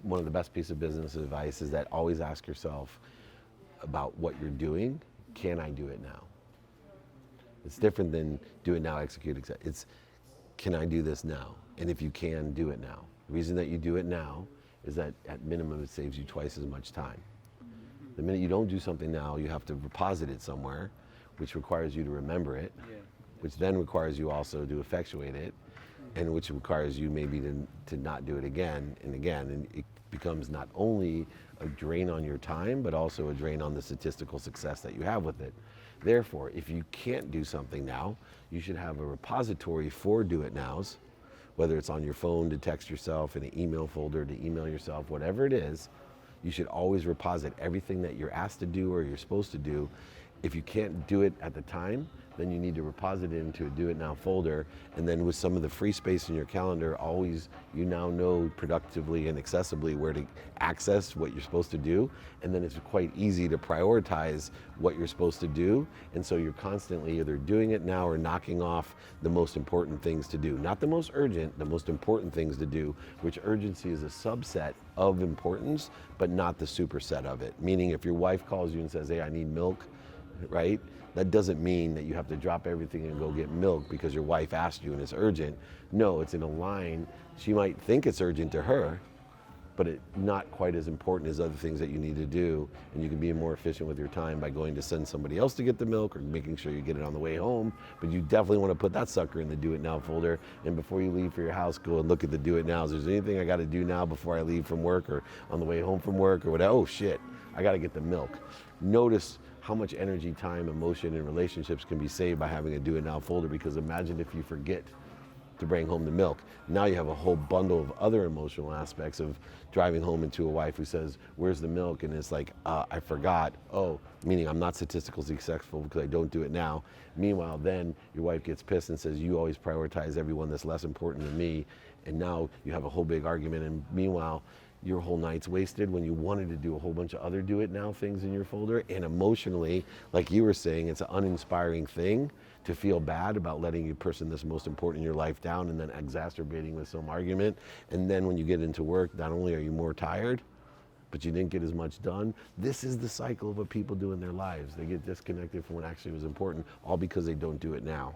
one of the best pieces of business advice is that always ask yourself about what you're doing. Can I do it now? It's different than do it now, execute. It's can I do this now? And if you can, do it now. The reason that you do it now is that at minimum it saves you twice as much time. The minute you don't do something now, you have to deposit it somewhere, which requires you to remember it, which then requires you also to effectuate it, and which requires you maybe to not do it again and again. And it becomes not only a drain on your time, but also a drain on the statistical success that you have with it. Therefore, if you can't do something now, you should have a repository for do it nows, whether it's on your phone to text yourself, in an email folder to email yourself, whatever it is. You should always reposit everything that you're asked to do or you're supposed to do. If you can't do it at the time, then you need to reposit it into a do it now folder. And then with some of the free space in your calendar, always, you now know productively and accessibly where to access what you're supposed to do. And then it's quite easy to prioritize what you're supposed to do. And so you're constantly either doing it now or knocking off the most important things to do. Not the most urgent, the most important things to do, which urgency is a subset of importance, but not the superset of it. Meaning if your wife calls you and says, hey, I need milk, right? That doesn't mean that you have to drop everything and go get milk because your wife asked you and it's urgent. No, it's in a line. She might think it's urgent to her, but it's not quite as important as other things that you need to do. And you can be more efficient with your time by going to send somebody else to get the milk or making sure you get it on the way home. But you definitely want to put that sucker in the do it now folder. And before you leave for your house, go and look at the do it nows. Is there anything I got to do now before I leave from work or on the way home from work or whatever? Oh shit, I got to get the milk. Notice how much energy, time, emotion, and relationships can be saved by having a do it now folder, because imagine if you forget to bring home the milk. Now you have a whole bundle of other emotional aspects of driving home into a wife who says, where's the milk? And it's like, I forgot. Oh, meaning I'm not statistically successful because I don't do it now. Meanwhile, then your wife gets pissed and says, you always prioritize everyone that's less important than me. And now you have a whole big argument. And meanwhile, your whole night's wasted when you wanted to do a whole bunch of other do it now things in your folder. And emotionally, like you were saying, it's an uninspiring thing to feel bad about letting the person that's most important in your life down and then exacerbating with some argument. And then when you get into work, not only are you more tired, but you didn't get as much done. This is the cycle of what people do in their lives. They get disconnected from what actually was important, all because they don't do it now.